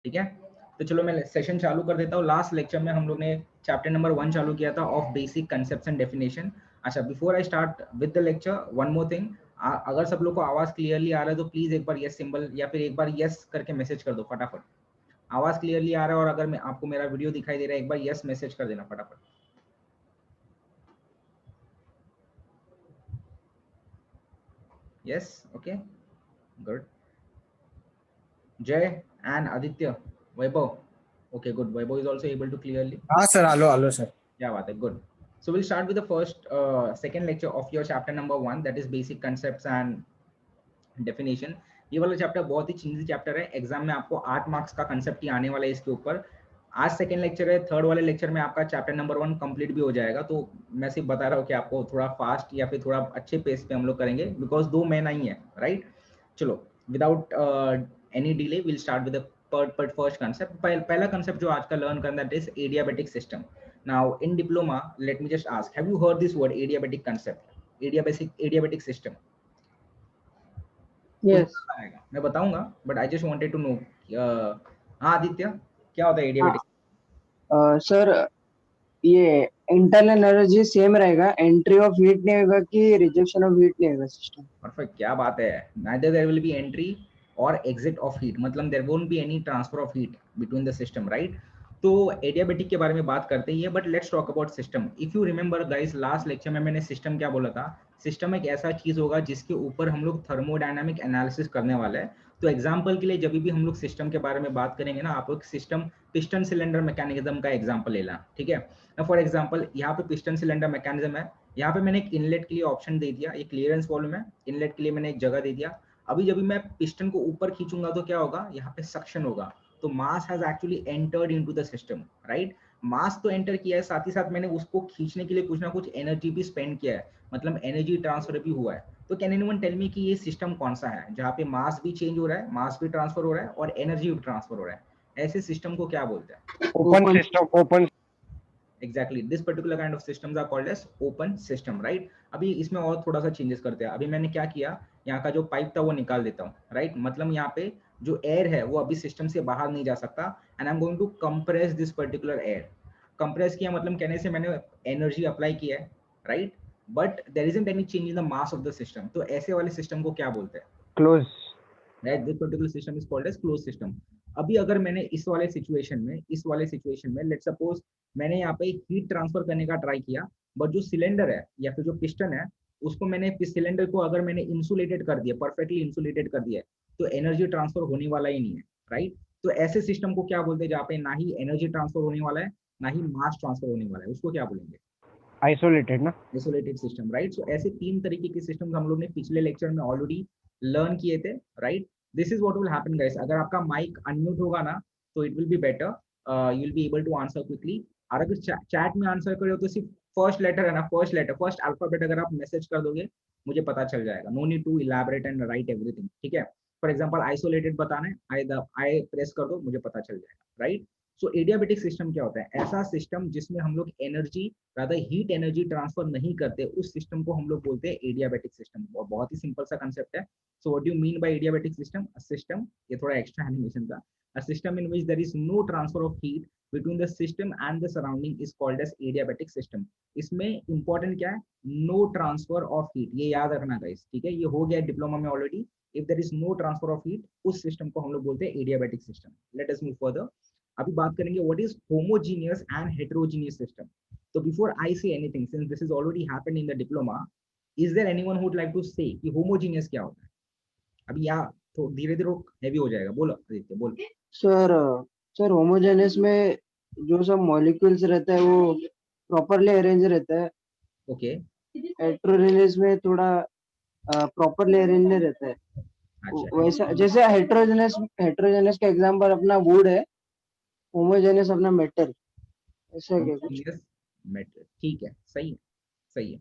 ठीक है, तो चलो मैं सेशन चालू कर देता हूँ। लास्ट लेक्चर में हम लोग ने चैप्टर नंबर 1 चालू किया था of basic concepts and definition. अच्छा, before I start with the lecture, one more thing, अगर सब लोग को आवाज क्लियरली आ रहा है तो प्लीज एक बार यस सिंबल या फिर एक बार यस करके मैसेज कर दो फटाफट। आवाज क्लियरली आ रहा है और अगर मैं आपको मेरा वीडियो दिखाई दे रहा है, एक बार यस मैसेज कर देना फटाफट। Yes, okay, good. Jai and Aditya, Vaibhav, okay, good, Vaibhav is also able to clearly. हाँ सर, आलो सर। क्या बात है, good. So we'll start with the first second lecture of your chapter number 1, that is basic concepts and definition. ये वाला chapter बहुत ही चीजी chapter है, exam में आपको 8 मार्क्स का कंसेप्ट ही आने वाला है इसके ऊपर। आज सेकंड लेक्चर है, थर्ड वाले लेक्चर में आपका चैप्टर नंबर 1 कंप्लीट भी हो जाएगा। तो मैं सिर्फ बता रहा हूँ कि आपको थोड़ा फास्ट या फिर थोड़ा अच्छे पेस पे हम लोग करेंगे, बिकॉज 2 महीना ही है, राइट। चलो, without any delay will start with the first concept. पहला कंसेप्ट जो आज का लर्न करना है is adiabatic system. Now in diploma, let me just ask, have you heard this word adiabatic concept, adiabatic system? Yes. मैं बताऊंगा, but I just wanted to know. हाँ आदित्य, क्या होता है एडियाबेटिक? सर, ये इंटरनल एनर्जी सेम रहेगा, entry of heat नहीं होगा कि रिजेक्शन ऑफ हीट नहीं होगा सिस्टम। परफेक्ट, क्या बात है। neither there will be entry or exit of heat, मतलब there won't be any transfer of heat between the system, right? तो एडियाबेटिक के बारे में बात करते ही है, but let's talk about system. If you remember guys, last lecture में मैंने सिस्टम क्या बोला था? सिस्टम एक ऐसा चीज होगा जिसके ऊपर हम लोग थर्मोडायनामिक एनालिसिस करने वाले हैं। तो एग्जांपल के लिए जब भी हम लोग सिस्टम के बारे में बात करेंगे ना, आप लोग सिस्टम पिस्टन सिलेंडर मैकेनिज्म का एग्जांपल लेना, ठीक है। फॉर एग्जांपल यहाँ पे पिस्टन सिलेंडर मैकेनिज्म है, यहाँ पे मैंने एक इनलेट के लिए ऑप्शन दे दिया, एक क्लियरेंस वॉल्व में इनलेट के लिए मैंने एक जगह दे दिया। अभी जब मैं पिस्टन को ऊपर खींचूंगा तो क्या होगा? यहाँ पे सक्शन होगा, तो mass has actually entered into the system, right. Mass तो एंटर किया है, साथ ही साथ मैंने उसको खींचने के लिए कुछ ना कुछ एनर्जी भी स्पेंड किया है, मतलब एनर्जी ट्रांसफर भी हुआ है। तो कैन एनीवन टेल मी कि ये सिस्टम कौन सा है जहाँ पे मास भी चेंज हो रहा है, मास भी ट्रांसफर हो रहा है और एनर्जी भी ट्रांसफर हो रहा है? ऐसे सिस्टम को क्या बोलते हैं? Open system. Open, Exactly, this particular kind of systems are called as open system, right? अभी इसमें और थोड़ा सा चेंजेस करते हैं। अभी मैंने क्या किया, यहाँ का जो पाइप था वो निकाल देता हूँ, राइट। मतलब यहाँ पे जो एयर है वो अभी सिस्टम से बाहर नहीं जा सकता, and I am going to compress this particular air. Compress किया मतलब कहने से मैंने एनर्जी अप्लाई किया है, right, but there isn't any change in the mass of the system. तो ऐसे वाले सिस्टम को क्या बोलते हैं? Close. Right, this particular system is called as close system. अभी अगर मैंने इस वाले सिचुएशन में लेट्स सपोज मैंने यहाँ पे हीट ट्रांसफर करने का ट्राई किया, बट जो सिलेंडर है या फिर जो पिस्टन है उसको मैंने सिलेंडर को अगर मैंने इंसुलेटेड कर दिया, परफेक्टली इंसुलेटेड कर दिया, तो एनर्जी ट्रांसफर होने वाला ही नहीं है, राइट। तो ऐसे सिस्टम को क्या बोलते हैं जहाँ पे ना ही एनर्जी ट्रांसफर होने वाला है ना ही मास ट्रांसफर होने वाला है? उसको क्या बोलेंगे? आइसोलेटेड ना। Isolated system, right. सो ऐसे 3 तरीके के सिस्टम हम लोग ने पिछले लेक्चर में ऑलरेडी लर्न किए थे, right. This is what will happen guys, अगर आपका माइक अनम्यूट होगा ना तो it will be better, you will be able to answer quickly. और अगर चैट में आंसर करो तो सिर्फ फर्स्ट लेटर है ना, फर्स्ट अल्फाबेट अगर आप मैसेज कर दोगे मुझे पता चल जाएगा, no need to elaborate and write everything, ठीक है। फॉर एग्जांपल आइसोलेटेड बताना है, आई प्रेस कर दो, मुझे पता चल जाएगा, राइट। सो एडियाबेटिक सिस्टम क्या होता है? ऐसा सिस्टम जिसमें हम लोग एनर्जी, ज्यादा हीट एनर्जी ट्रांसफर नहीं करते, उस सिस्टम को हम लोग बोलते हैं एडियाबेटिक सिस्टम। और बहुत ही सिंपल सा कंसेप्ट है। So what do you mean by adiabatic system? A system, ये थोड़ा एक्स्ट्रा एनिमेशन था, a system in which there is no transfer of heat between the system and the surrounding is called as adiabatic system. इसमें important क्या है? No transfer of heat, ये याद रखना guys, ठीक है। ये हो गया डिप्लोमा में already. If there is no transfer of heat, उस सिस्टम को हम लोग बोलते हैं adiabatic system. Let us move further. अभी बात करेंगे what is homogeneous and heterogeneous system. तो before I say anything, since this is already happened in the diploma, is there anyone who would like to say कि homogeneous क्या होता है? अभी यहाँ तो धीरे धीरे हैवी हो जाएगा, बोलो आदित्य, बोल। सर सर होमोजेनियस में जो सब मॉलिक्यूल्स रहता है वो प्रॉपरली अरेंज रहता है। ओके, हेटेरोजेनियस में थोड़ा प्रॉपरली अरेंज नहीं रहता है। अच्छा, वैसा जैसे हेटेरोजेनियस का एग्जांपल अपना वुड है, होमोजेनियस अपना मेटल, ऐसा क्या कुछ। होमोजीनियस मेटल, ठीक है, सही है, सही है,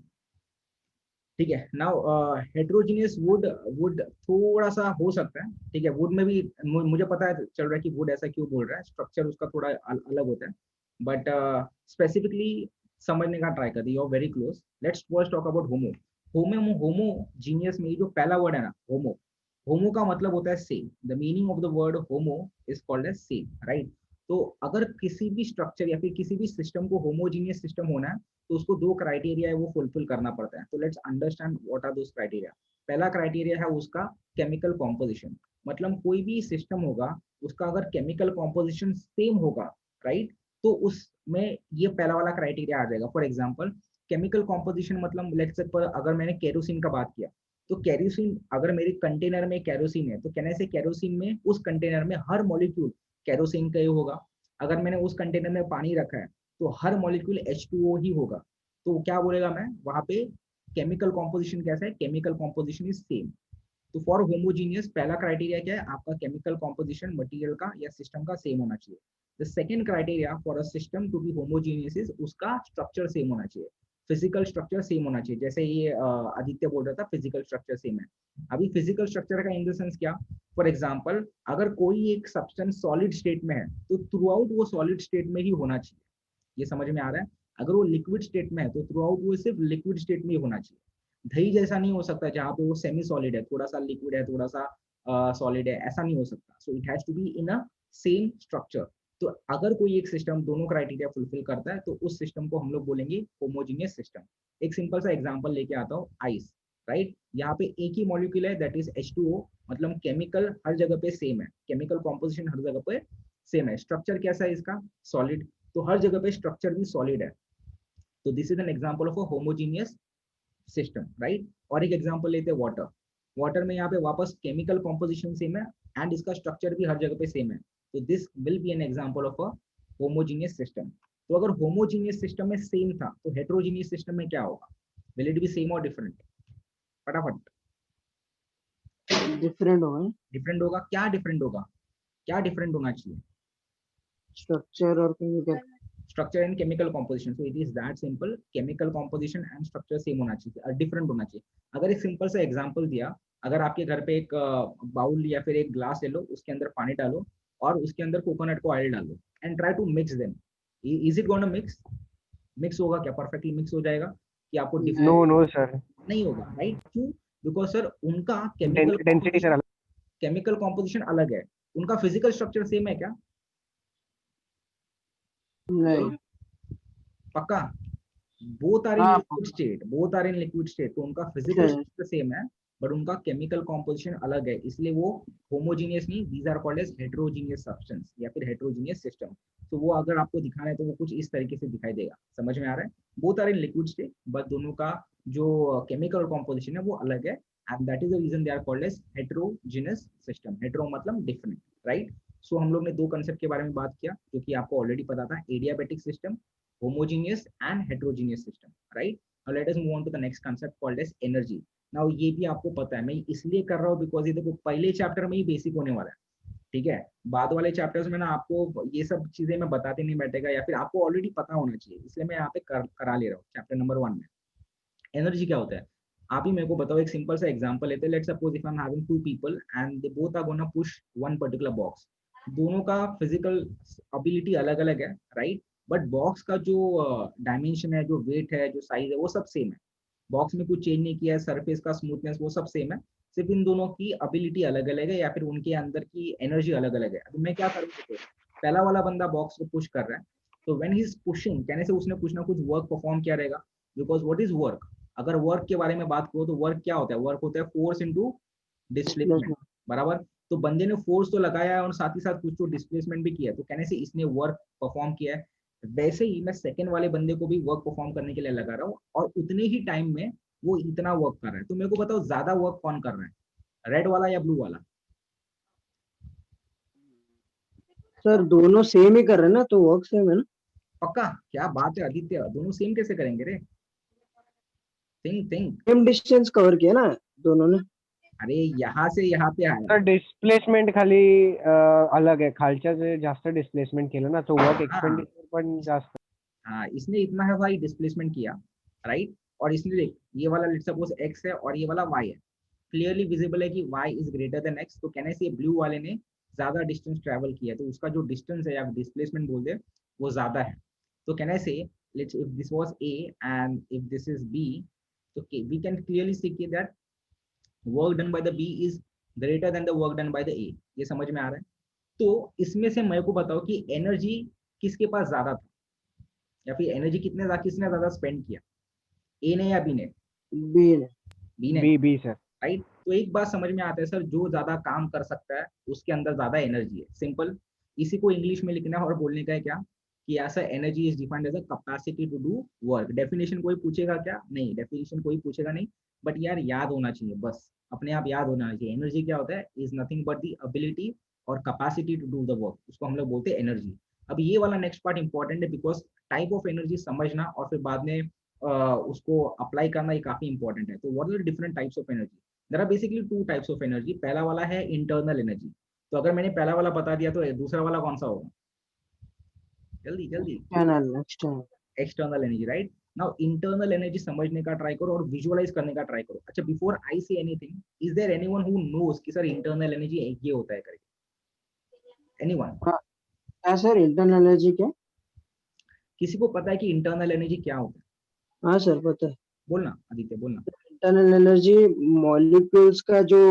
ठीक है। नाउ हेटेरोजीनियस वुड, वुड थोड़ा सा हो सकता है, ठीक है। वुड में भी मुझे पता है चल रहा है कि वुड ऐसा क्यों बोल रहा है, स्ट्रक्चर उसका थोड़ा अलग होता है, बट स्पेसिफिकली समझने का ट्राई कर दी, और very close. Let's first talk about homo. Homogeneous में जो पहला वर्ड है ना, होमो, होमो का मतलब होता है same, the meaning of the word homo is called as same, right. तो अगर किसी भी स्ट्रक्चर या फिर किसी भी सिस्टम को होमोजीनियस सिस्टम होना है तो उसको दो क्राइटेरिया है वो फुलफिल करना पड़ता है। तो let's understand what are those criteria. पहला क्राइटेरिया है उसका केमिकल कॉम्पोजिशन, मतलब कोई भी सिस्टम होगा उसका अगर केमिकल कॉम्पोजिशन सेम होगा, राइट, तो उसमें ये पहला वाला क्राइटेरिया आ जाएगा। फॉर एग्जाम्पल केमिकल कॉम्पोजिशन मतलब लेट्स सपोज अगर मैंने केरोसिन का बात किया, तो केरोसिन अगर मेरे कंटेनर में केरोसिन है तो कहने से केरोसिन में उस कंटेनर में हर मॉलिक्यूल केरोसिन का ही होगा। अगर मैंने उस कंटेनर में पानी रखा है तो हर मॉलिक्यूल H2O ही होगा। तो क्या बोलेगा मैं वहां पे केमिकल कॉम्पोजिशन कैसा है, केमिकल कॉम्पोजिशन इज सेम। तो फॉर होमोजीनियस पहला क्राइटेरिया क्या है, आपका केमिकल कॉम्पोजिशन मटेरियल का या सिस्टम का सेम होना चाहिए। The second criteria for a system to be homogeneous is उसका स्ट्रक्चर सेम होना चाहिए, फिजिकल स्ट्रक्चर सेम होना चाहिए। जैसे ये आदित्य बोल रहा था फिजिकल स्ट्रक्चर सेम है। अभी फिजिकल स्ट्रक्चर का इन द सेंस क्या, फॉर एग्जाम्पल अगर कोई एक सब्सटेंस सॉलिड स्टेट में है तो थ्रू आउट वो सॉलिड स्टेट में ही होना चाहिए। ये समझ में आ रहा है। अगर वो लिक्विड स्टेट में है तो थ्रू आउट वो सिर्फ लिक्विड स्टेट में ही होना चाहिए। दही जैसा नहीं हो सकता जहाँ पे वो सेमी सॉलिड है, थोड़ा सा लिक्विड है, थोड़ा सा सॉलिड है, ऐसा नहीं हो सकता। So it has to be in a same structure. तो अगर कोई एक सिस्टम दोनों क्राइटेरिया फुलफिल करता है तो उस सिस्टम को हम लोग बोलेंगे होमोजीनियस सिस्टम। एक सिंपल सा एग्जांपल लेके आता हूँ, आइस, राइट। यहाँ पे एक ही मॉलिक्यूल है दैट इज H2O, मतलब केमिकल हर जगह पे सेम है, केमिकल कॉम्पोजिशन हर जगह पे सेम है, स्ट्रक्चर कैसा है इसका, सॉलिड। तो हर जगह पे स्ट्रक्चर भी सॉलिड है। तो this is an example of a homogeneous system, right. और एक एग्जांपल लेते हैं वाटर। वाटर में यहाँ पे वापस केमिकल कॉम्पोजिशन सेम है एंड इसका स्ट्रक्चर भी हर जगह पे सेम है। तो this will be an example of a homogeneous system. तो अगर होमोजीनियस सिस्टम में सेम था तो हेट्रोजीनियस सिस्टम में क्या होगा, विल इट बी सेम और डिफरेंट? फटाफट। डिफरेंट होगा, डिफरेंट होगा, क्या डिफरेंट होगा, क्या डिफरेंट होना चाहिए? स्ट्रक्चर और chemical. Structure and chemical composition. So it is that simple, chemical composition and structure same होना चाहिए, डिफरेंट होना चाहिए। अगर एक सिंपल सा एग्जांपल दिया, अगर आपके घर पे एक बाउल या फिर एक ग्लास ले लो, उसके अंदर पानी डालो और उसके अंदर कोकोनट को ऑयल डालो and try to mix them, is it gonna mix? Mix होगा क्या, परफेक्टली मिक्स हो जाएगा कि आपको नो डिफरेंट? नो सर, नहीं होगा, राइट। क्यों? बिकॉज सर उनका chemical density sir composition, chemical composition अलग है, उनका फिजिकल स्ट्रक्चर सेम है क्या? बोलो नहीं। पक्का। बोथ आर इन हाँ, liquid state, both are in liquid state, तो उनका फिजिकल अच्छा। स्ट्रक्चर सेम है बट उनका केमिकल कॉम्पोजिशन अलग है, इसलिए वो होमोजीनियस नहीं, these are called as heterogeneous substance या फिर हेट्रोजीनियस सिस्टम। तो वो अगर आपको दिखाना है तो वो कुछ इस तरीके से दिखाई देगा, समझ में आ रहा है। Both are in liquid state but दोनों का जो केमिकल कॉम्पोजिशन है वो अलग है and that is the reason they are called as heterogeneous system. Hetero मतलब डिफरेंट, राइट। सो हम लोग ने दो कंसेप्ट के बारे में बात किया जो कि आपको ऑलरेडी पता था, adiabatic system, homogeneous and heterogeneous system, right? Now let us move on to the next concept called as energy. Now ये भी आपको पता है, मैं इसलिए कर रहा हूँ बिकॉज ये देखो पहले चैप्टर में ही बेसिक होने वाला है, ठीक है। बाद वाले चैप्टर्स में ना आपको ये सब चीजें मैं बताते नहीं बैठेगा या फिर आपको ऑलरेडी पता होना चाहिए, इसलिए मैं यहाँ पे करा ले रहा हूँ चैप्टर नंबर 1 में। एनर्जी क्या होता है, आप ही मेरे को बताओ। एक सिंपल सा एग्जांपल लेते हैं, let's suppose if I am having two people and they both are gonna push one particular box. दोनों का फिजिकल एबिलिटी अलग अलग है, राइट, बट बॉक्स का जो डायमेंशन है, जो वेट है, जो साइज है, वो सब सेम है। बॉक्स में कुछ चेंज नहीं किया है, सरफेस का स्मूथनेस वो सब सेम है, सिर्फ इन दोनों की एबिलिटी अलग अलग है या फिर उनके अंदर की एनर्जी अलग अलग है। अभी मैं क्या करूँ, पहला वाला बंदा बॉक्स को पुश कर रहा है, तो व्हेन ही इज पुशिंग कहने से उसने कुछ ना कुछ वर्क परफॉर्म किया रहेगा। बिकॉज व्हाट इज वर्क, अगर वर्क के बारे में बात करो तो वर्क क्या होता है, वर्क होता है फोर्स इनटू डिस्प्लेसमेंट, डिस्प्लेसमेंट। बराबर। तो बंदे ने फोर्स तो लगाया है और साथ ही साथ कुछ तो डिस्प्लेसमेंट भी किया है, तो कहने से इसने वर्क परफॉर्म किया है। वैसे ही मैं सेकंड वाले बंदे को भी वर्क परफॉर्म करने के लिए लगा रहा हूँ और उतने ही टाइम में वो इतना वर्क कर रहा है। तो मेरे को बताओ ज्यादा वर्क कौन कर रहा है, रेड वाला या ब्लू वाला? सर दोनों सेम ही कर रहे हैं ना, तो वर्क सेम है ना। पक्का? क्या बात है आदित्य, दोनों सेम कैसे करेंगे रे? Think think. Same distance cover किया ना दोनों ने। अरे यहाँ से यहाँ पे आया। तर डिस्प्लेसमेंट खाली अलग आहे, खालच्या जे जास्त डिस्प्लेसमेंट केलं ना तो वर्क हाँ एक्सपेंडिचर पण जास्त. हाँ, इसने इतना है भाई डिस्प्लेसमेंट किया, राइट। और इसने देख ये वाला लेट्स सपोज एक्स है और ये वाला वाई है, क्लियरली विजिबल है कि y is greater then x, तो कहने से ब्लू वाले ने ज्यादा डिस्टेंस ट्रेवल किया, तो उसका जो डिस्टेंस है या डिस्प्लेसमेंट बोल दे वो ज्यादा है। तो कहने से let's if this was a and if this is b, तो we can clearly see that work done by the b is greater than the work done by the A. ये समझ में आ रहा है? तो इसमें से मेरे को बताओ कि एनर्जी किसके पास ज्यादा था, या फिर एनर्जी किसने ज्यादा स्पेंड किया, ए ने या बी ने? बी ने। बी ने, बी बी सर। राइट। तो एक बात समझ में आता है सर, जो ज्यादा काम कर सकता है उसके अंदर ज्यादा एनर्जी है, सिंपल। इसी को इंग्लिश में लिखना है और बोलने का है क्या, कि ऐसा energy is defined as a capacity to do work. Definition कोई पूछेगा क्या? नहीं, डेफिनेशन कोई पूछेगा नहीं, बट यार याद होना चाहिए, बस अपने आप याद होना चाहिए। एनर्जी क्या होता है, is nothing but the ability और capacity to do the work, उसको हम लोग बोलते हैं एनर्जी। अब ये वाला नेक्स्ट पार्ट इंपॉर्टेंट है, बिकॉज टाइप ऑफ एनर्जी समझना और फिर बाद में उसको अप्लाई करना ये काफी इंपॉर्टेंट है। तो what are the different types of energy? There are basically two types of energy. पहला वाला है इंटरनल एनर्जी। तो अगर मैंने पहला वाला बता दिया तो दूसरा वाला कौन सा होगा? जल्दी जल्दी। External external. External energy, right. Now internal energy समझने का ट्राई करो और विजुअलाइज करने का ट्राई करो। अच्छा, before I say anything, is there anyone who knows कि सर इंटरनल एनर्जी ये होता है करके? एनीवन? हाँ, क्या सर इंटरनल एनर्जी क्या? किसी को पता है कि इंटरनल एनर्जी क्या होता है? हाँ सर पता है। बोलना आदित्य, बोलना। इंटरनल एनर्जी मॉलिक्यूल्स का जो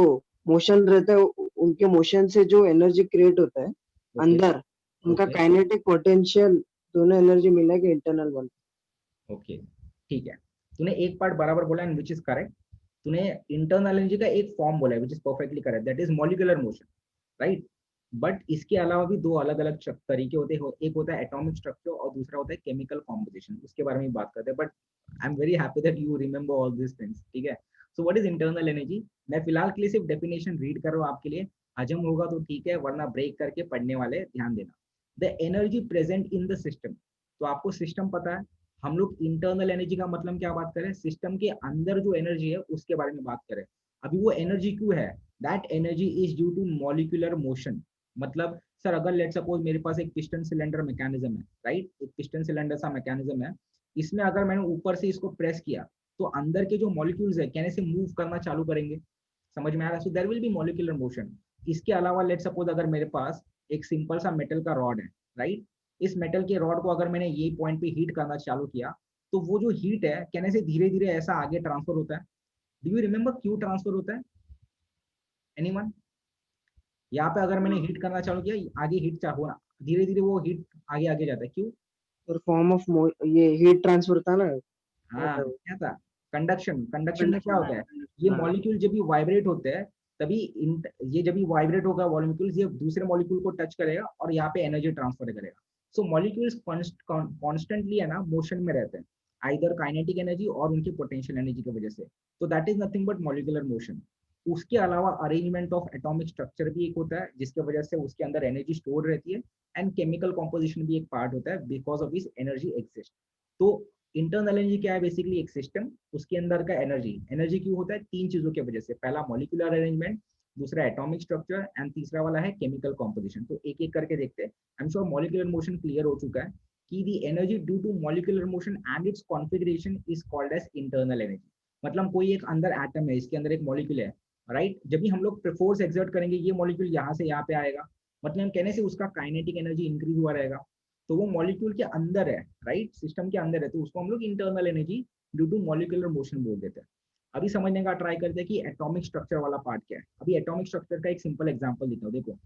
मोशन रहता है, उनके मोशन से जो एनर्जी क्रिएट होता है ओके। अंदर, उनका ओके। काइनेटिक पोटेंशियल दोनों एनर्जी मिला के इंटरनल बनता ओके, ठीक है। तूने एक पार्ट बराबर बोला एंड विच इज करेक्ट। तूने इंटरनल एनर्जी का एक फॉर्म बोला है which is perfectly correct, that is molecular motion, right. But इसके अलावा भी दो अलग अलग तरीके होते हैं, एक होता है एटॉमिक स्ट्रक्चर और दूसरा होता है केमिकल कॉम्पोजिशन। उसके बारे में बात करते हैं, but I am very happy that you remember all this things, ठीक है। So what is internal energy? मैं फिलहाल के लिए सिर्फ डेफिनेशन रीड कर रहा हूँ आपके लिए, हजम होगा तो ठीक है, वरना ब्रेक करके पढ़ने वाले ध्यान देना। The energy present in the system. तो आपको सिस्टम पता है, हम लोग इंटरनल एनर्जी का मतलब क्या बात करें, सिस्टम के अंदर जो एनर्जी है उसके बारे में बात करें। अभी वो एनर्जी क्यों है, that energy is due to molecular motion. मतलब सर अगर लेट सपोज मेरे पास एक पिस्टन सिलेंडर मैकेनिज्म है, राइट, एक पिस्टन सिलेंडर सा मैकेनिज्म है, इसमें अगर मैंने ऊपर से इसको प्रेस किया तो अंदर के जो मॉलिक्यूल्स है कहने से मूव करना चालू करेंगे। समझ में आ रहा है? So there will be molecular motion. इसके अलावा लेट सपोज अगर मेरे पास एक सिंपल सा मेटल का रॉड है, राइट, इस मेटल के रॉड को अगर मैंने ये पॉइंट पे हीट करना चालू किया तो वो जो हीट है कहने से धीरे धीरे ऐसा आगे ट्रांसफर होता है। डू यू रिमेंबर क्यों ट्रांसफर होता है? एनीवन? यहाँ पे अगर मैंने हीट करना चालू किया, आगे हीट होना, धीरे धीरे वो हीट आगे आगे जाता है, क्यों? है। फॉर्म ऑफ ये हीट ट्रांसफर था ना, वो हाँ, था क्या था? कंडक्शन। कंडक्शन में क्या कंडक्शन। होता है, ये मॉलिक्यूल जब भी वाइब्रेट होते हैं तभी ये जब भी वाइब्रेट होगा मॉलिक्यूल, ये दूसरे मॉलिक्यूल को टच करेगा और यहाँ पे एनर्जी ट्रांसफर करेगा। सो मॉलिक्यूल्स कॉन्स्टेंटली है ना मोशन में रहते हैं, आइदर काइनेटिक एनर्जी और उनकी पोटेंशियल एनर्जी की वजह से। तो that is nothing but molecular motion. उसके अलावा अरेंजमेंट ऑफ एटॉमिक स्ट्रक्चर भी एक होता है जिसकी वजह से उसके अंदर एनर्जी स्टोर रहती है, एंड केमिकल कॉम्पोजिशन भी एक पार्ट होता है because of this energy exist. तो इंटरनल एनर्जी क्या है, बेसिकली एक सिस्टम, उसके अंदर का एनर्जी। एनर्जी क्यों होता है, तीन चीजों की वजह से, पहला मॉलिक्यूलर अरेंजमेंट, दूसरा एटॉमिक स्ट्रक्चर एंड तीसरा वाला है केमिकल कॉम्पोजिशन। तो एक एक करके देखते हैं। I am sure molecular motion clear हो चुका है कि the energy due to molecular motion and its configuration is called as internal energy. मतलब कोई एक अंदर एटम है, इसके अंदर एक मॉलिक्यूल है, राइट, जब भी हम लोग फोर्स एक्सर्ट करेंगे ये मॉलिक्यूल यहाँ से यहाँ पे आएगा, मतलब कहने से उसका काइनेटिक एनर्जी इंक्रीज हुआ रहेगा। तो वो मॉलिक्यूल के अंदर है, राइट, सिस्टम के अंदर है, तो उसको हम लोग internal energy due to molecular motion बोल देते हैं। अभी समझने का ट्राई करते हैं कि एटॉमिक स्ट्रक्चर वाला पार्ट क्या है। अभी एटॉमिक स्ट्रक्चर का एक सिंपल एग्जांपल देता हूँ, देखो।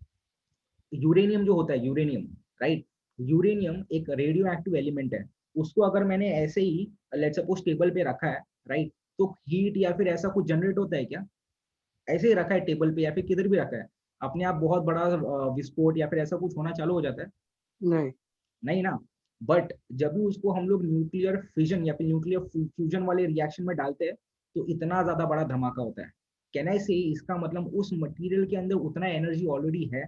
यूरेनियम जो होता है, यूरेनियम, राइट, यूरेनियम एक रेडियो एक्टिव एलिमेंट है। उसको अगर मैंने ऐसे ही लेट्स सपोज टेबल पे रखा है, राइट, तो हीट या फिर ऐसा कुछ जनरेट होता है क्या? ऐसे ही रखा है टेबल पे या फिर किधर भी रखा है, अपने आप बहुत बड़ा विस्फोट या फिर ऐसा कुछ होना चालू हो जाता है? नहीं। नहीं ना। बट जब भी उसको हम लोग न्यूक्लियर फिजन या फिर न्यूक्लियर फ्यूजन वाले रिएक्शन में डालते हैं तो इतना ज्यादा बड़ा धमाका होता है। कहना से इसका मतलब उस मटेरियल के अंदर उतना एनर्जी ऑलरेडी है।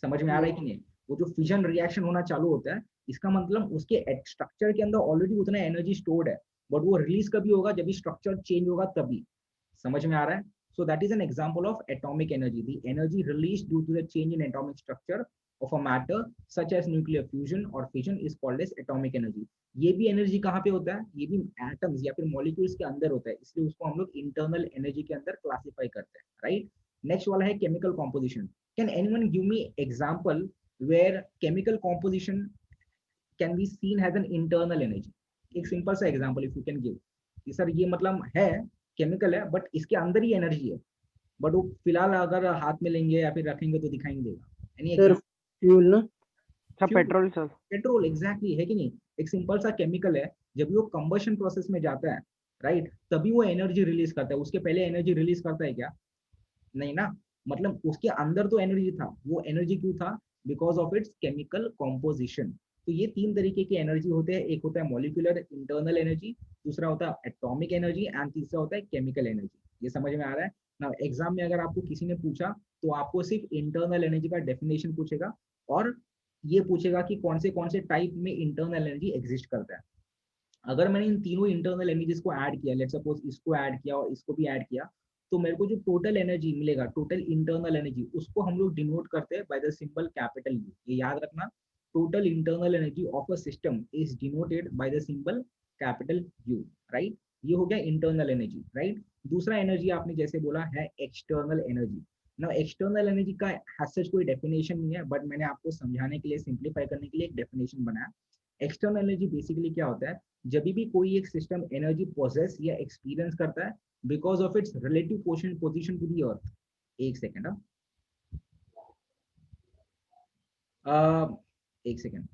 समझ में आ रहा है कि नहीं? वो जो फिजन रिएक्शन होना चालू होता है, इसका मतलब उसके स्ट्रक्चर के अंदर ऑलरेडी उतना एनर्जी स्टोर्ड है, बट वो रिलीज कभी होगा जब स्ट्रक्चर चेंज होगा तभी। समझ में आ रहा है? So that is an example of atomic energy. The energy released due to the change in atomic structure of a matter such as nuclear fusion or fission is called as atomic energy. ये भी energy कहाँ पे होता है, ये भी atoms या फिर मॉलिक्यूल्स के अंदर होता है, इसलिए उसको हम लोग इंटरनल एनर्जी के अंदर क्लासिफाई करते हैं, राइट। नेक्स्ट वाला है chemical composition. Can anyone give me example where chemical composition can be seen has an internal energy? एक सिंपल सा example if you can give कि सर ये मतलब है केमिकल है बट इसके अंदर ही एनर्जी है। बट वो फिलहाल अगर हाथ में लेंगे या फिर रखेंगे तो दिखाई नहीं देगा। Any sir example? फ्यूल ना? अच्छा पेट्रोल सर। पेट्रोल, एग्जैक्टली, है कि नहीं? एक सिंपल सा केमिकल है, जब वो कंबशन प्रोसेस में जाता है, राइट, तभी वो एनर्जी रिलीज करता है। उसके पहले एनर्जी रिलीज करता है क्या? नहीं ना। मतलब उसके अंदर तो एनर्जी था, वो एनर्जी क्यों था? Because of it's chemical composition. तो ये तीन तरीके की एनर्जी होते हैं, एक होता है मॉलिक्यूलर इंटरनल एनर्जी, दूसरा होता है एटॉमिक एनर्जी, एंड तीसरा होता है केमिकल एनर्जी। ये समझ में आ रहा है ना? एग्जाम में अगर आपको किसी ने पूछा तो आपको सिर्फ इंटरनल एनर्जी का डेफिनेशन पूछेगा, और ये पूछेगा कि कौन से टाइप में इंटरनल एनर्जी एग्जिस्ट करता है। अगर मैंने इन तीनों इंटरनल एनर्जीज को ऐड किया, लेट्स सपोज इसको ऐड किया और इसको भी ऐड किया, तो मेरे को जो टोटल एनर्जी मिलेगा, टोटल इंटरनल एनर्जी, उसको हम लोग डिनोट करते हैं by the symbol capital you. ये याद रखना, total internal energy of a system is denoted by the symbol capital you, right? ये हो गया इंटरनल एनर्जी, राइट? दूसरा एनर्जी आपने जैसे बोला है एक्सटर्नल एनर्जी। ना एक्सटर्नल एनर्जी का हैज सच कोई डेफिनेशन नहीं है, बट मैंने आपको समझाने के लिए, सिंप्लीफाई करने के लिए एक डेफिनेशन बनाया। एक्सटर्नल एनर्जी बेसिकली क्या होता है? जब भी कोई एक सिस्टम एनर्जी पोजेस या एक्सपीरियंस करता है because of its relative position to the earth. एक सेकेंड, एक second.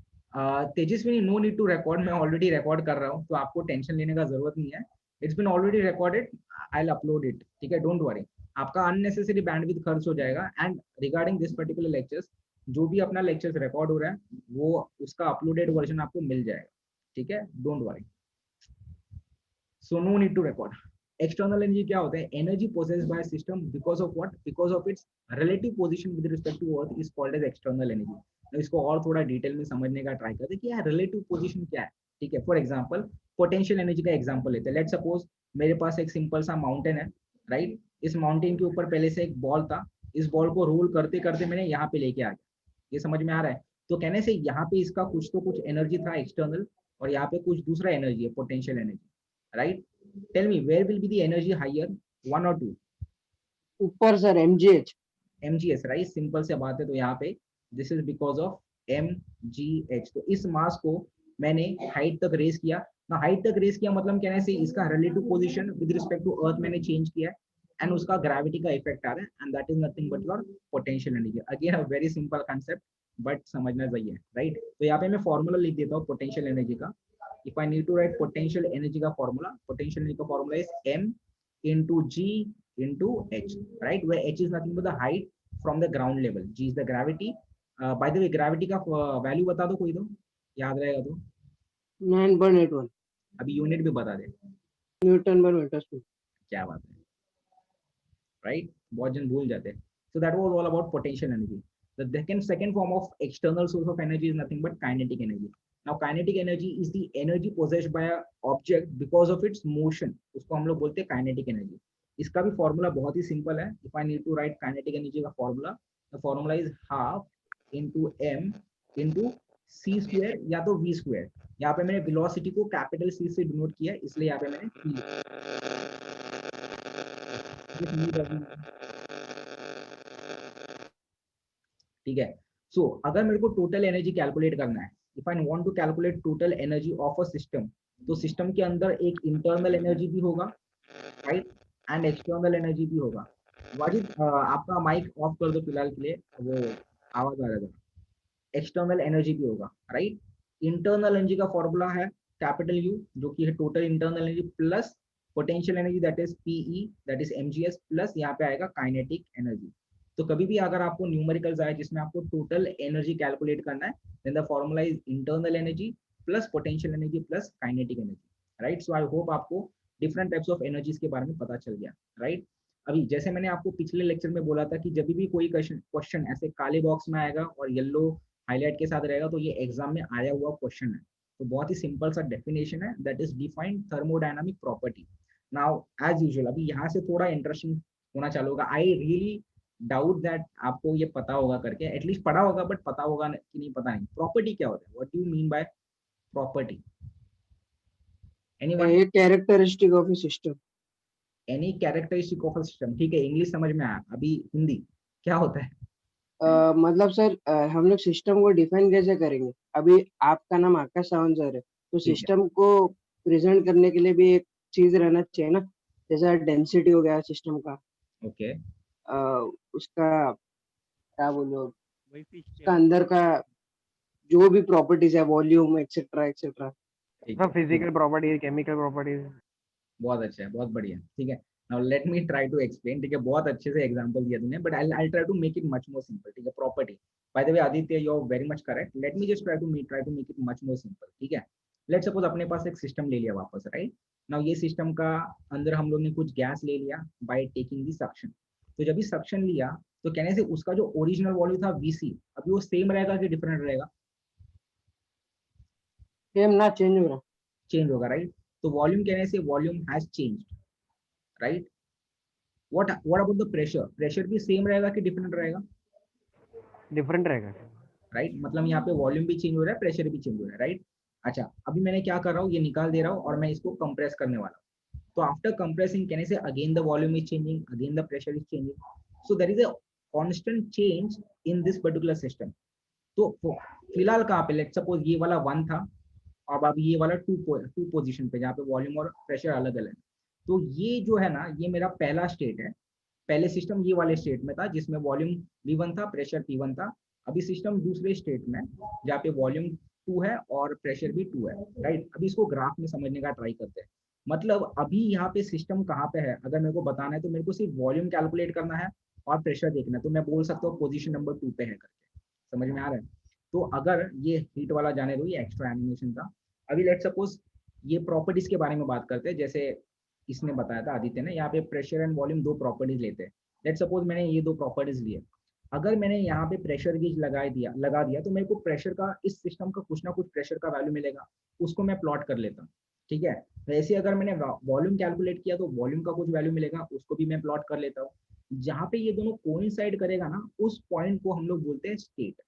Tejaswini, no need to record, मैं ऑलरेडी रिकॉर्ड कर रहा हूँ, तो आपको टेंशन लेने का जरूरत नहीं है। It's been already recorded, I will upload it, ठीक है? डोंट वरी, आपका अननेसेसरी बैंडविड्थ खर्च हो जाएगा। And regarding this particular lectures, जो भी अपना लेक्चर्स रिकॉर्ड हो रहा है, वो उसका अपलोडेड वर्जन आपको मिल जाएगा, ठीक है? Don't worry, so no need to record. External energy क्या होता है? Energy possessed by system because of what? Because of its relative position with respect to earth is called as external energy. तो इसको और थोड़ा डिटेल में समझने का ट्राई करते हैं कि यार रिलेटिव पोजीशन क्या है, ठीक है? फॉर एग्जांपल, पोटेंशियल एनर्जी का एग्जांपल लेते हैं। लेट्स सपोज मेरे पास एक सिंपल सा माउंटेन है, राइट? इस माउंटेन के ऊपर पहले से एक बॉल था, इस बॉल को रोल करते करते मैंने यहाँ पे लेके आ गया। ये समझ में आ रहा है? तो कहने से यहाँ पे इसका कुछ तो कुछ एनर्जी था एक्सटर्नल, और यहाँ पे कुछ दूसरा एनर्जी है, potential energy, right? Tell me, where will be the energy higher, one or two? ऊपर sir mgh। mgs, right? Simple से बात है। तो यहाँ पे this is because of mgh। तो इस मास को मैंने हाइट तक रेस किया ना, हाइट तक रेस किया मतलब कहने से इसका relative position with respect to earth मैंने चेंज किया है, एंड उसका ग्रेविटी का इफेक्ट आ रहा है, and that is nothing but your potential energy. Again a very simple concept, but समझना चाहिए, राइट? तो यहाँ पे मैं फॉर्मूला लिख देता हूँ पोटेंशियल एनर्जी का। If I need to write potential energy का formula, potential energy का formula is m into g into h, right? Where h is nothing but the height from the ground level, g is the gravity. By the way, gravity का value बता दो कोई, तो याद रहेगा तो। 9.81 अभी यूनिट भी बता दे। न्यूटन पर मीटर स्क्वायर। क्या बात है, राइट? बहुत जन भूल जाते हैं। So that was all about potential energy. The second form of external source of energy is nothing but kinetic energy. Now kinetic energy is the energy possessed by a object because of its motion. उसको हम लोग बोलते हैं kinetic energy. इसका भी formula बहुत ही simple है। If I need to write kinetic energy का formula, the formula is half into m into c square या तो v square। यहाँ पे मैंने वेलोसिटी को कैपिटल C से डिनोट किया है, इसलिए यहाँ पे मैंने c लिखा है। ठीक है? सो अगर मेरे को टोटल एनर्जी कैलकुलेट करना है, if I want to calculate total energy of a system, तो सिस्टम के अंदर एक इंटरनल एनर्जी भी होगा, राइट? एंड एक्सटर्नल एनर्जी भी होगा। वाजिद, आपका माइक ऑफ कर दो फिलहाल के लिए, वो आवाज आ रहा है। एक्सटर्नल एनर्जी भी होगा, राइट? इंटरनल एनर्जी का फॉर्मूला है कैपिटल यू, जो कि है total internal energy plus potential energy that is PE, that is MGS, plus यहाँ पे आएगा काइनेटिक एनर्जी। तो कभी भी अगर आपको न्यूमेरिकल्स आए जिसमें आपको टोटल एनर्जी कैलकुलेट करना है, then the formula is internal energy plus potential energy plus kinetic energy, right? So I hope आपको डिफरेंट टाइप्स ऑफ एनर्जीज के बारे में पता चल गया, राइट? अभी जैसे मैंने आपको पिछले लेक्चर में बोला था कि जब भी कोई क्वेश्चन ऐसे काले बॉक्स में आएगा और येलो हाईलाइट के साथ रहेगा, तो ये एग्जाम में आया हुआ क्वेश्चन है। तो बहुत ही सिंपल सा डेफिनेशन है, that is defined thermodynamic property. Now as usual अभी यहाँ से थोड़ा इंटरेस्टिंग होना चालू होगा। आई रियली डाउट दैट आपको ये पता होगा करके, एटलीस्ट पढ़ा होगा, बट पता होगा कि नहीं पता नहीं। प्रॉपर्टी क्या होता है? What do you mean by property? Anyone? ये characteristic of a system. Any characteristic of a system, ठीक है? इंग्लिश समझ में आया, अभी हिंदी क्या होता है? मतलब सर हम लोग सिस्टम को डिफाइन कैसे करेंगे? अभी आपका नाम आकाश सावंत सर है, तो ठीक है, सिस्टम को प्रेजेंट करने के लिए भी एक चीज रहना चाहिए ना, जैसा डेंसिटी हो गया सिस्टम का। ओके। उसका क्या बोलो, वही फिश उसका अंदर का जो भी प्रॉपर्टीज है, वॉल्यूम एक्सेट्रा एक्सेट्रा। ठीक सब है, ठीक है, फिजिकल प्रॉपर्टीज, केमिकल प्रॉपर्टीज। बहुत अच्छा है, बहुत बढ़िया, ठीक है। Now let me try to explain, ठीक है, बहुत अच्छे से एग्जांपल दिया तूने, but I try to make it much more simple, ठीक है। Property, by the way Aditya, you are very much correct, let me just try to make it much more simple, ठीक है। लेट सपोज अपने पास एक system ले लिया वापस, राइट। नाउ ये सिस्टम का अंदर हम लोग ने कुछ गैस ले लिया बाय टेकिंग दी सक्शन। तो जब भी सक्शन लिया तो कहने से उसका जो ओरिजिनल वॉल्यूम था वीसी, अभी वो सेम रहेगा कि डिफरेंट रहेगा? सेम ना, चेंज हो रहा। चेंज होगा, राइट। तो वॉल्यूम कहने से volume has changed, right. What about the pressure? Pressure भी सेम रहेगा कि डिफरेंट रहेगा? डिफरेंट रहेगा। राइट, मतलब यहाँ पे वॉल्यूम भी चेंज हो रहा है, प्रेशर भी चेंज हो रहा है, राइट। अच्छा, अभी मैंने क्या कर रहा हूँ, ये निकाल दे रहा हूँ और मैं इसको कंप्रेस करने वाला हूँ। तो आफ्टर कंप्रेसिंग कहने से again the volume is changing, again the pressure is changing, so there is a constant change in this particular system. तो फिलहाल कहाँ पे, लेट्स सपोज ये वाला 1 था, अब ये वाला टू पोजीशन पे, जहाँ पे वॉल्यूम और प्रेशर अलग अलग। तो ये जो है ना, ये मेरा पहला स्टेट है। पहले सिस्टम ये वाले स्टेट में था जिसमें वॉल्यूम V1 था, प्रेशर P1 था। अभी सिस्टम दूसरे स्टेट में जहाँ पे वॉल्यूम 2 है और प्रेशर भी 2 है, राइट। अभी इसको ग्राफ में समझने का ट्राई करते हैं। मतलब अभी यहाँ पे सिस्टम कहाँ पे है, अगर मेरे को बताना है तो मेरे को सिर्फ वॉल्यूम कैलकुलेट करना है और प्रेशर देखना है, तो मैं बोल सकता हूँ पोजीशन नंबर 2 पे है करके। समझ में आ रहा है? तो अगर ये हीट वाला जाने दो, ये एक्स्ट्रा एनिमेशन था। अभी लेट सपोज ये प्रॉपर्टीज के बारे में बात करते हैं, जैसे इसने बताया था आदित्य ने, यहाँ पे प्रेशर एंड वॉल्यूम दो प्रॉपर्टीज लेते हैं। लेट सपोज मैंने ये दो प्रॉपर्टीज लिए, अगर मैंने यहाँ पे प्रेशर गेज लगा दिया तो मेरे को प्रेशर का, इस सिस्टम का कुछ ना कुछ प्रेशर का वैल्यू मिलेगा, उसको मैं प्लॉट कर लेता हूँ, ठीक है। वैसे अगर मैंने वॉल्यूम कैलकुलेट किया तो वॉल्यूम का कुछ वैल्यू मिलेगा, उसको भी मैं प्लॉट कर लेता हूँ। जहाँ पे ये दोनों कोइंसाइड करेगा ना, उस पॉइंट को हम लोग बोलते हैं स्टेट।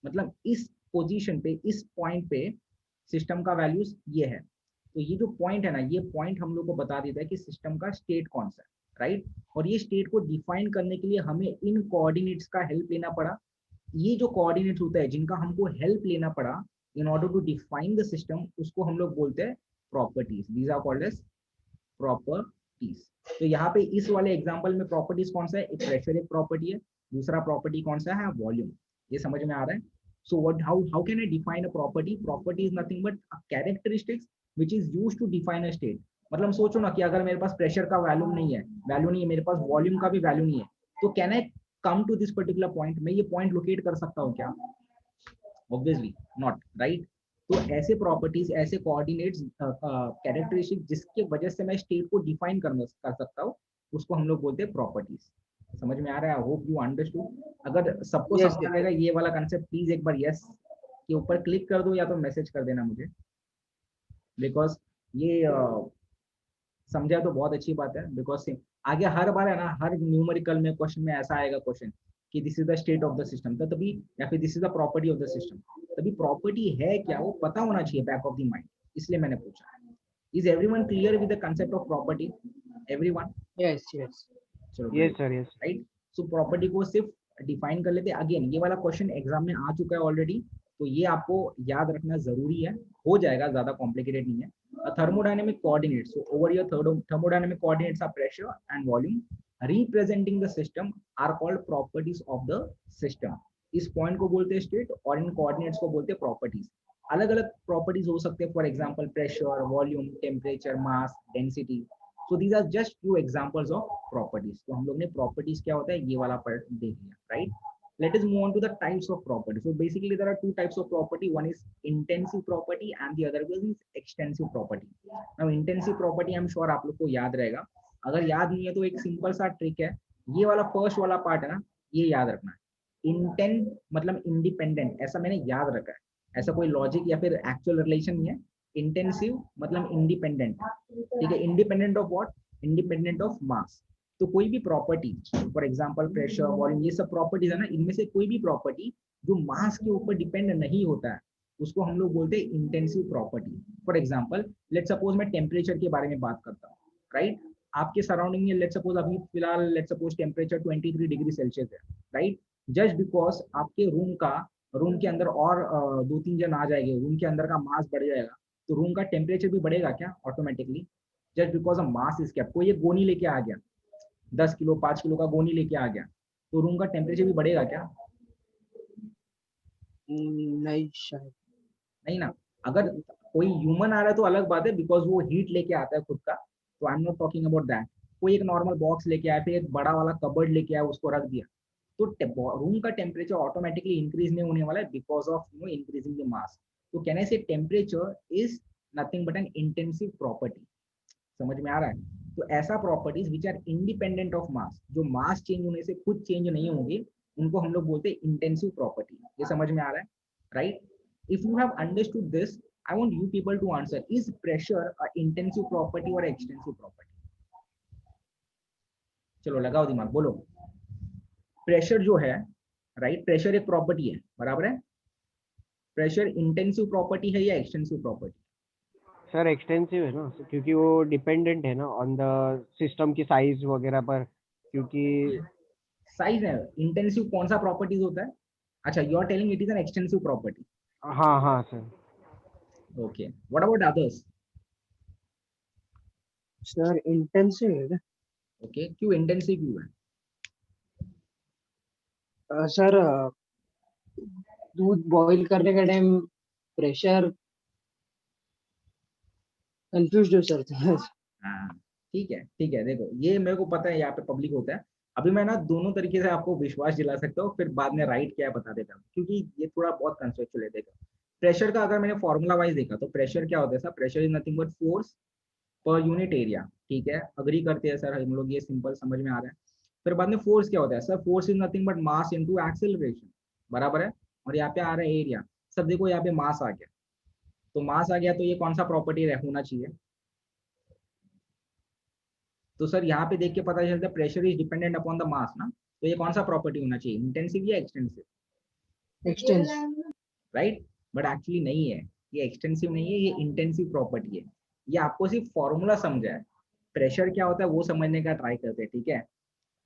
मतलब इस पोजीशन पे, इस पॉइंट पे सिस्टम का वैल्यूज ये है। तो ये जो पॉइंट है ना, ये पॉइंट हम लोग को बता देता है कि सिस्टम का स्टेट कौन सा है, राइट। और ये स्टेट को डिफाइन करने के लिए हमें इन कोऑर्डिनेट्स का हेल्प लेना पड़ा। ये जो कोऑर्डिनेट्स होता है जिनका हमको हेल्प लेना पड़ा in order to define the system, उसको हम लोग बोलते हैं properties. These are called as properties. तो यहाँ पे इस वाले एग्जांपल में प्रॉपर्टीज कौन सा है, एक प्रेशर एक प्रॉपर्टी है, दूसरा प्रॉपर्टी कौन सा है, वॉल्यूम। ये समझ में आ रहा है? So what, how can I define a property? Property is nothing but a characteristics which is used to define a state. मतलब सोचो ना कि अगर मेरे पास प्रेशर का वैल्यू नहीं है, मेरे पास वॉल्यूम का भी वैल्यू नहीं है, तो can I come to this particular point? मैं ये पॉइंट लोकेट कर सकता हूँ क्या? Obviously not, right. तो ऐसे प्रॉपर्टीज, ऐसे कोऑर्डिनेट्स, कैरेक्टरिस्टिक जिसकी वजह से मैं स्टेट को डिफाइन कर सकता हूँ, उसको हम लोग बोलते हैं प्रॉपर्टीज। समझ में आ रहा है? I hope you understood. अगर सबको यस समझ आएगा ये वाला कंसेप्ट, प्लीज एक बार यस के ऊपर क्लिक कर दो या तो मैसेज कर देना मुझे, बिकॉज ये समझा तो बहुत अच्छी बात है। बिकॉज आगे हर बार है ना, हर न्यूमेरिकल में क्वेश्चन में ऐसा आएगा क्वेश्चन कि this is the state of the system, तो तभी, या फिर this is the property of the system, तभी प्रॉपर्टी है क्या वो पता होना चाहिए बैक ऑफ द माइंड। इसलिए मैंने पूछा। Is everyone clear with the concept of property? Everyone? Yes yes. चलो yes great, sir, yes. Right. So property को सिर्फ डिफाइन कर लेते हैं। अगेन ये वाला क्वेश्चन एग्जाम में आ चुका है ऑलरेडी, तो ये आपको याद रखना जरूरी है, हो जाएगा, ज्यादा कॉम्प्लिकेटेड नहीं है। thermodynamic coordinates, so over your thermodynamic coordinates are pressure and volume representing the system are called properties of the system. इस पॉइंट को बोलते हैं स्टेट और इन कोऑर्डिनेट्स को बोलते हैं प्रॉपर्टीज। अलग अलग प्रॉपर्टीज हो सकते हैं, for example pressure, volume, temperature, mass, density. So these are just few examples of properties. तो हम लोग ने प्रॉपर्टीज क्या होता है ये वाला पार्ट देख लिया, right. Let us move on to the types of property. So basically there are two types of property. One is intensive property and the other one is extensive property. Now intensive property I'm sure आप लोग को याद रहेगा। अगर याद नहीं है तो एक सिंपल सा ट्रिक है, ये वाला फर्स्ट वाला पार्ट है ना, ये याद रखना है। इंटेंट मतलब इंडिपेंडेंट, ऐसा मैंने याद रखा है, ऐसा कोई लॉजिक या फिर एक्चुअल रिलेशन नहीं है। इंटेंसिव मतलब इंडिपेंडेंट, ठीक है। Independent of what? Independent of मास। तो कोई भी property, for example pressure, volume, ये सब प्रॉपर्टीज है ना, इनमें से कोई भी प्रॉपर्टी जो मास के ऊपर डिपेंड नहीं होता है, उसको हम लोग बोलते हैं intensive property. For example let suppose मैं टेम्परेचर के बारे में बात करता हूँ, राइट। आपके सराउंडिंग में लेट सपोज अभी फिलहाल let suppose temperature 23 degree Celsius है, राइट। जस्ट बिकॉज आपके रूम के अंदर और 2-3 जन आ जाएंगे, रूम के अंदर का मास बढ़ जाएगा, तो रूम का टेम्परेचर भी बढ़ेगा क्या automatically? Just because of mass is kept. कोई ये गोनी लेके आ गया, 10 किलो 5 किलो का गोनी लेके आ गया, तो रूम का टेम्परेचर भी बढ़ेगा क्या? नहीं शायद। नहीं ना। अगर कोई ह्यूमन आ रहा है तो अलग बात है, बिकॉज वो हीट लेके आता है खुद का, तो I am not talking about that. कोई एक नॉर्मल बॉक्स लेके आया, फिर एक बड़ा वाला कबर्ड लेके आया, उसको रख दिया, तो रूम का टेम्परेचर ऑटोमेटिकली इंक्रीज नहीं होने वाला है, because of increasing the mass. तो कहने से temperature is nothing but an intensive property. समझ में आ रहा है? तो ऐसा properties which are independent of mass, जो मास चेंज होने से खुद चेंज नहीं होंगे, उनको हम लोग बोलते हैं इंटेंसिव प्रॉपर्टी। ये समझ में आ रहा है? Right? If you have understood this, I want you people to answer, is pressure a intensive property or extensive property? चलो लगाओ दिमाग, बोलो। प्रेशर जो है, राइट, प्रेशर एक प्रॉपर्टी है, बराबर है? प्रेशर इंटेंसिव प्रॉपर्टी है या एक्सटेंसिव प्रॉपर्टी? सर एक्सटेंसिव है ना, क्योंकि वो डिपेंडेंट है ना ऑन द सिस्टम की साइज वगैरह पर, क्योंकि साइज है। इंटेंसिव कौन सा प्रॉपर्टीज होता है? अच्छा, you are telling it is an extensive property. हाँ हाँ sir. Okay, what about others? Sir intensive है ओके, क्यों इंटेंसिव क्यों है? क्या? सर दूध बॉईल करने के टाइम प्रेशर कंफ्यूज हो सर थोड़ा। हाँ, ठीक है, देखो ये मेरे को पता है यहाँ पे पब्लिक होता है। अभी मैं ना दोनों तरीके से आपको विश्वास दिला सकता हूँ, फिर बाद में राइट क्या है बता देता हूँ, क्योंकि ये थोड़ा बहुत कंसेप्चुअल है। देखो, प्रेशर का अगर मैंने फॉर्मूला वाइज देखा तो प्रेशर क्या होता है sir? Pressure is nothing but force per unit area. ठीक है, अग्री करते हैं सर हम लोग, ये सिंपल समझ में आ रहा है। फिर बाद में फोर्स क्या होता है sir? Force is nothing but mass into acceleration, बराबर है? और यहाँ पे आ रहा है एरिया। सब देखो यहाँ पे मास आ गया, तो मास आ गया तो ये कौन सा प्रॉपर्टी होना चाहिए? तो सर यहाँ पे देख के पता चलता है pressure is dependent upon the mass ना, तो ये कौन सा प्रॉपर्टी होना चाहिए? इंटेंसिव या extensive? Extensive. Right? But actually नहीं है, ये एक्सटेंसिव नहीं है, ये इंटेंसिव प्रॉपर्टी है। ये आपको सिर्फ फॉर्मूला समझा है, प्रेशर क्या होता है वो समझने का ट्राई करते हैं, ठीक है?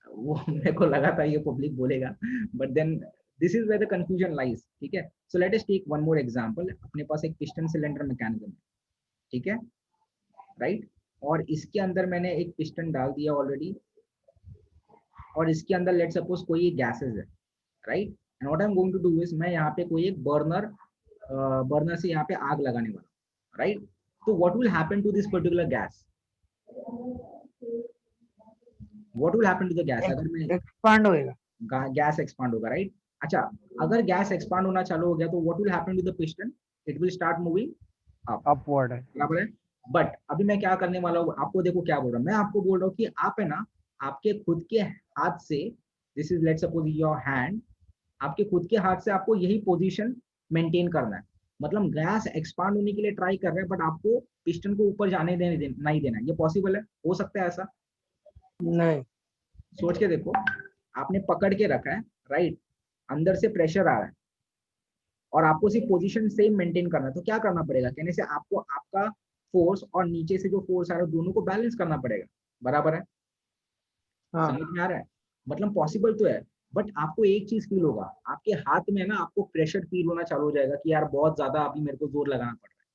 वो मेरे को लगा था ये पब्लिक बोलेगा, but then this is where the confusion lies. ठीक है, so let us take one more example. अपने पास एक पिस्टन सिलेंडर मैकेनिज्म है, ठीक है, राइट? और इसके अंदर मैंने एक पिस्टन डाल दिया ऑलरेडी, और इसके अंदर लेट सपोज कोई गैसेस है, right? And what I am going to do is, मैं यहाँ पे कोई एक बर्नर से यहाँ पे आग लगाने वाला, राइट? तो what will happen to this particular gas? What will happen to the gas? अगर मैं एक्सपांड होएगा। गैस एक्सपांड होगा, राइट? अच्छा, अगर गैस एक्सपांड होना चालू हो गया तो what will happen to the piston? It will start moving up, upward है। बराबर है? बट अभी मैं क्या करने वाला हूँ, आपको देखो क्या बोल रहा हूँ मैं, आपको बोल रहा हूँ कि आप है ना, आपके खुद के हाथ से, this is let suppose your hand, आपके खुद के हाथ से आपको यही पोजीशन मेंटेन करना है। मतलब गैस एक्सपांड होने के लिए ट्राई कर रहे हैं, बट आपको पिस्टन को ऊपर जाने नहीं देना। ये पॉसिबल है? हो सकता है ऐसा? नहीं। सोच के देखो, आपने पकड़ के रखा है, राइट? अंदर से प्रेशर आ रहा है और आपको सिर्फ पोजीशन सेम मेंटेन करना है, तो क्या करना पड़ेगा? कहने से आपको आपका फोर्स और नीचे से जो फोर्स आ रहा है दोनों को बैलेंस करना पड़ेगा, बराबर है? हाँ। समझ में आ रहा है? मतलब पॉसिबल तो है, बट आपको एक चीज फील होगा, आपके हाथ में ना आपको प्रेशर फील होना चालू हो जाएगा कि यार बहुत ज्यादा अभी मेरे को जोर लगाना पड़ रहा है,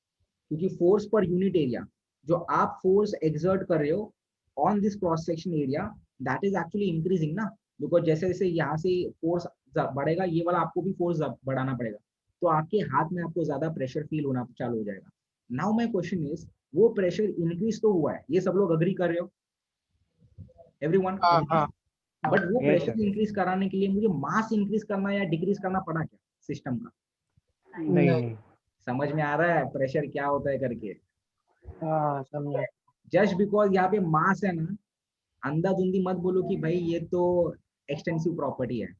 क्योंकि फोर्स पर यूनिट एरिया, जो आप फोर्स एक्सर्ट कर रहे हो on this cross section area, that is actually increasing ना, बिकॉज जैसे जैसे यहाँ से फोर्स बढ़ेगा, ये वाला आपको भी फोर्स बढ़ाना पड़ेगा, तो आपके हाथ में आपको ज्यादा प्रेशर फील होना चालू हो जाएगा। नाउ माई क्वेश्चन इज, वो प्रेशर इंक्रीज तो हुआ है, ये सब लोग अग्री कर रहे हो? एवरीवन हाँ अग्री? हाँ बट वो यस प्रेशर सर। इंक्रीज कराने के लिए मुझे मास इंक्रीज करना या डिक्रीज करना पड़ा क्या सिस्टम का? नहीं नहीं। नहीं। समझ में आ रहा है प्रेशर क्या होता है करके? हाँ समझा। जस्ट बिकॉज यहाँ पे मास है ना, अंधाधुंधी मत बोलो कि भाई ये तो एक्सटेंसिव प्रॉपर्टी है।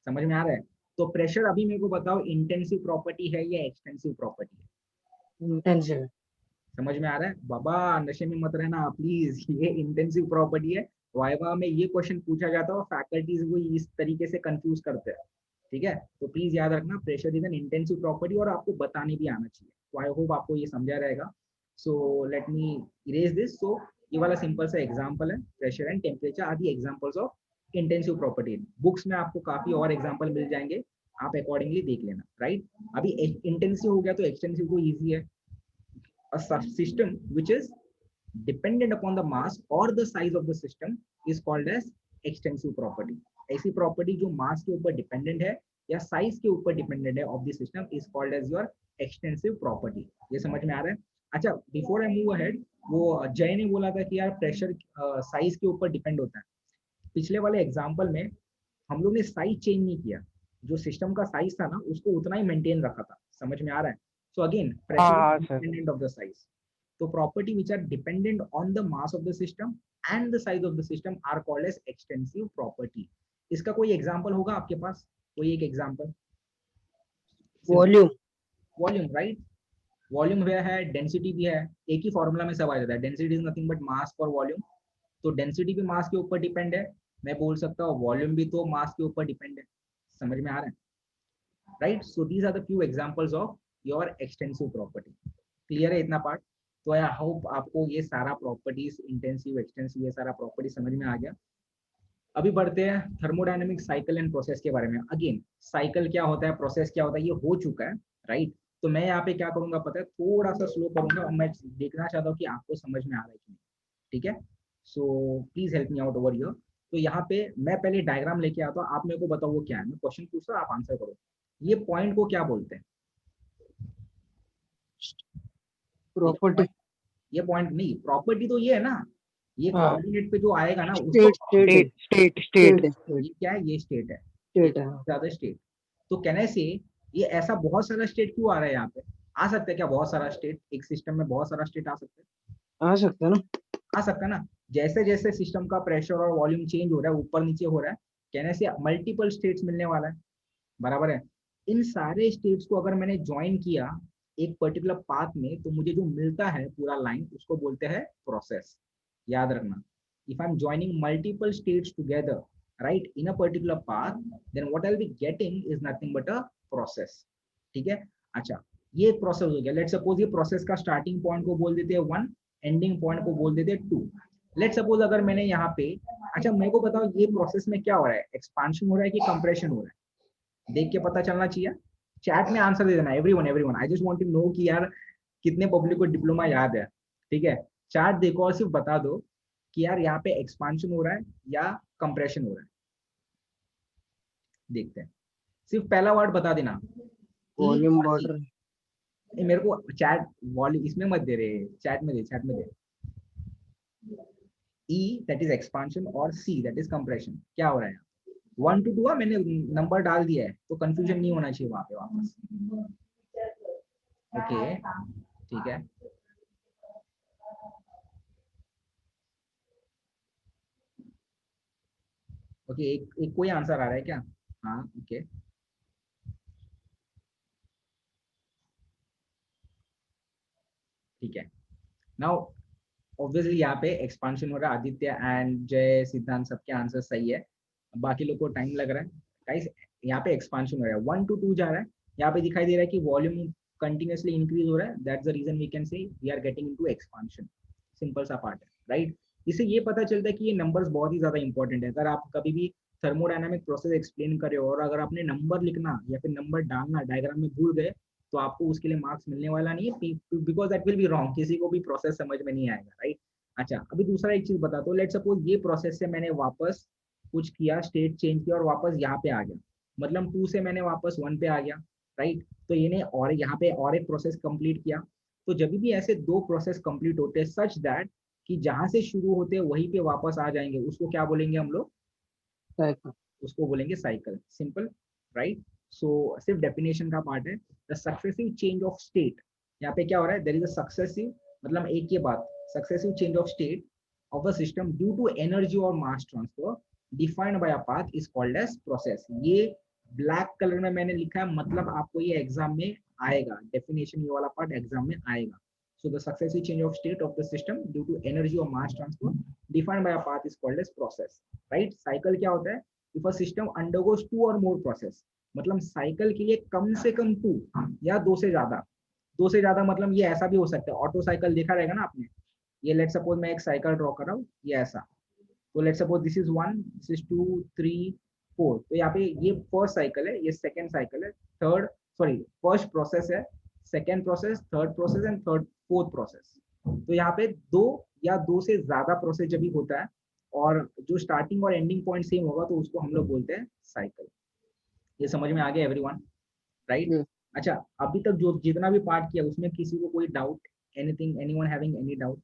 समझ में आ रहा है? तो प्रेशर अभी मेरे को बताओ, इंटेंसिव प्रॉपर्टी है या एक्सटेंसिव प्रॉपर्टी है? इंटेंसिव। समझ में आ रहा है? बाबा नशे में मत रहना प्लीज, ये इंटेंसिव प्रॉपर्टी है। वाइवा में ये क्वेश्चन पूछा जाता है, फैकल्टीज वो इस तरीके से कंफ्यूज करते हैं, ठीक है? तो प्लीज याद रखना, pressure is an intensive property, और आपको बताने भी आना चाहिए। तो आई होप आपको ये समझा रहेगा। So let me erase this. So ये वाला सिंपल सा एग्जांपल है, pressure and temperature are the examples of intensive property. Books में आपको काफी और एग्जांपल मिल जाएंगे, आप अकॉर्डिंगली देख लेना, राइट? अभी इंटेंसिव हो गया तो एक्सटेंसिव तो ईजी है। A system which is dependent upon the mass or the size of the system is called as extensive property. ऐसी प्रॉपर्टी जो मास के ऊपर डिपेंडेंट है या साइज के ऊपर डिपेंडेंट है of the system is called as your extensive property. ये समझ में आ रहा है? अच्छा, बिफोर आई मूव अहेड, वो जय ने बोला था कि यार प्रेशर साइज के ऊपर डिपेंड होता है। पिछले वाले एग्जांपल में हम लोग ने साइज चेंज नहीं किया, जो सिस्टम का साइज था ना उसको उतना ही मेंटेन रखा था। समझ में आ रहा है? So again pressure is sir independent of the size. तो property which are dependent on the mass of the system and the size of the system are called as extensive property. इसका कोई एग्जांपल होगा आपके पास? कोई एक example? Volume. Volume, right? Volume है, density भी है, एक ही फॉर्मूला में सब आ जाता है। Density is nothing but mass for volume. तो डेंसिटी भी मास के ऊपर डिपेंड है, मैं बोल सकता हूँ वॉल्यूम भी तो मास के ऊपर डिपेंड है। समझ में आ रहा है? Right? So these are the few examples of your extensive property. Clear है इतना पार्ट? तो आई होप आपको ये सारा प्रॉपर्टीज, इंटेंसिव, एक्सटेंसिव, ये सारा प्रॉपर्टी समझ में आ गया। अभी बढ़ते हैं थर्मोडायनेमिक साइकिल एंड प्रोसेस के बारे में। अगेन साइकिल क्या होता है, प्रोसेस क्या होता है, ये हो चुका है, राइट? तो मैं यहाँ पे क्या करूंगा पता है, थोड़ा सा स्लो करूंगा और मैं देखना चाहता हूँ कि आपको समझ में आ रहा है कि नहीं। ठीक है? So please help me out over here. तो यहाँ पे मैं पहले डायग्राम लेके आता हूँ, आप मेरे को बताओ वो क्या है। मैं क्वेश्चन पूछता हूँ, आप आंसर करो। ये पॉइंट को क्या बोलते हैं? प्रॉपर्टी। ये पॉइंट नहीं, प्रॉपर्टी तो ये है ना, ये हाँ, कोऑर्डिनेट पे जो आएगा ना उसको। स्टेट स्टेट है, स्टेट स्टेट स्टेट स्टेट है, स्टेट ये क्या है? ये स्टेट है, स्टेट है। हाँ। ज्यादा स्टेट। तो कहने से ये ऐसा बहुत सारा स्टेट क्यों आ रहा है यहाँ पे? आ सकता है क्या बहुत सारा स्टेट? एक सिस्टम में बहुत सारा स्टेट आ सकता है? आ सकता है ना। आ सकता है ना। जैसे जैसे सिस्टम का प्रेशर और वॉल्यूम चेंज हो रहा है, ऊपर नीचे हो रहा है, कहने से मल्टीपल स्टेट्स मिलने वाला है। बराबर है? इन सारे स्टेट्स को अगर मैंने ज्वाइन किया एक पर्टिकुलर पाथ में, तो मुझे जो मिलता है पूरा लाइन, उसको बोलते हैं प्रोसेस। याद रखना, if I am joining multiple states together, right, in a particular path, then what I will be getting is nothing but a process. ठीक है? अच्छा, ये प्रोसेस हो गया। लेट सपोज ये प्रोसेस का स्टार्टिंग पॉइंट को बोल देते हैं 1, एंडिंग पॉइंट को बोल देते हैं 2। लेट सपोज अगर मैंने यहाँ पे, अच्छा मेरे को बताओ ये प्रोसेस में क्या हो रहा है, एक्सपांशन हो रहा है कि कंप्रेशन हो रहा है? देख के पता चलना चाहिए। चैट में आंसर दे देना, everyone everyone, I just want to know कि यार कितने पब्लिक को डिप्लोमा याद है। ठीक है? चार्ट देखो और सिर्फ बता दो कि यार यहाँ पे एक्सपांशन हो रहा है या कंप्रेशन हो रहा है। देखते हैं, सिर्फ पहला वर्ड बता देना। Volume border. मेरे को चैट वॉल्यूम इसमें मत दे रहे, चैट में दे, चैट में दे। E दैट इज एक्सपांशन और C दैट इज कंप्रेशन। क्या हो रहा है? 1 to 2 मैंने नंबर डाल दिया है, तो कंफ्यूजन नहीं होना चाहिए वहां पे वापस। ओके, ठीक है। ओके, एक कोई आंसर आ रहा है क्या? हाँ, ओके, ठीक है। नाउ ऑब्वियसली यहाँ पे एक्सपांशन हो रहा है। आदित्य एंड जय, सिद्धांत, सबके आंसर सही है। बाकी लोग को टाइम लग रहा है। गाइस यहाँ पे एक्सपांशन हो रहा है, 1 to 2 जा रहा है। यहाँ पे दिखाई दे रहा है कि वॉल्यूम कंटिन्यूअसली इंक्रीज हो रहा है, that's the reason we can say we are getting into expansion. Simple सा पार्ट है, राइट? इससे ये पता चलता है कि ये नंबर्स बहुत ही ज्यादा इंपॉर्टेंट है। अगर आप कभी भी थर्मोडायनामिक प्रोसेस एक्सप्लेन कर रहे हो और अगर आपने नंबर लिखना या फिर नंबर डालना डायग्राम में भूल गए, तो आपको उसके लिए मार्क्स मिलने वाला नहीं है, because that will be wrong. किसी को भी प्रोसेस समझ में नहीं आएगा, राइट? अच्छा, अभी दूसरा एक चीज बता दो। लेट सपोज ये प्रोसेस से मैंने वापस कुछ किया, स्टेट चेंज किया और वापस यहाँ पे आ गया, मतलब 2 से मैंने वापस 1 पे आ गया, राइट? तो इन्हें और यहाँ पे और एक प्रोसेस कंप्लीट किया। तो जब भी ऐसे 2 प्रोसेस कंप्लीट होते हैं सच दैट कि जहां से शुरू होते हैं वहीं पे वापस आ जाएंगे, उसको क्या बोलेंगे हम लोग? साइकिल। उसको बोलेंगे साइकिल। Simple, right? सो सिर्फ डेफिनेशन का पार्ट है। The successive change of state, यहाँ पे क्या हो रहा है? देयर इज अ सक्सेसिव, मतलब एक के बाद successive change of state of a system due to energy or mass transfer defined by a path is called as process। ये ब्लैक कलर में मैंने लिखा है, मतलब आपको ये एग्जाम में आएगा, डेफिनेशन ये वाला पार्ट एग्जाम में आएगा। So the successive change of state of the system due to energy or mass transfer defined by a path is called as process, right? Cycle क्या होता है? If a system undergoes 2 or more process, मतलब cycle के लिए कम से कम 2 या 2 से ज्यादा। 2 से ज्यादा मतलब ये ऐसा भी हो सकता है, ऑटो साइकिल देखा रहेगा ना आपने। ये लेट सपोज मैं एक साइकिल ड्रॉ कर रहा हूँ, ये ऐसा। तो let suppose this is 1, this is 2, 3, 4। तो यहाँ पे ये फर्स्ट साइकिल है, ये सेकंड साइकिल है, थर्ड, सॉरी फर्स्ट प्रोसेस है, second process, third process and third fourth process. तो यहाँ पे 2 या 2 से ज्यादा प्रोसेस जब भी होता है और जो स्टार्टिंग और एंडिंग पॉइंट सेम होगा तो उसको हम लोग बोलते हैं साइकिल। ये समझ में आ गया एवरीवन, राइट? Yes. अच्छा, अभी तक जो जितना भी पार्ट किया उसमें किसी को कोई doubt, anything, anyone having any doubt?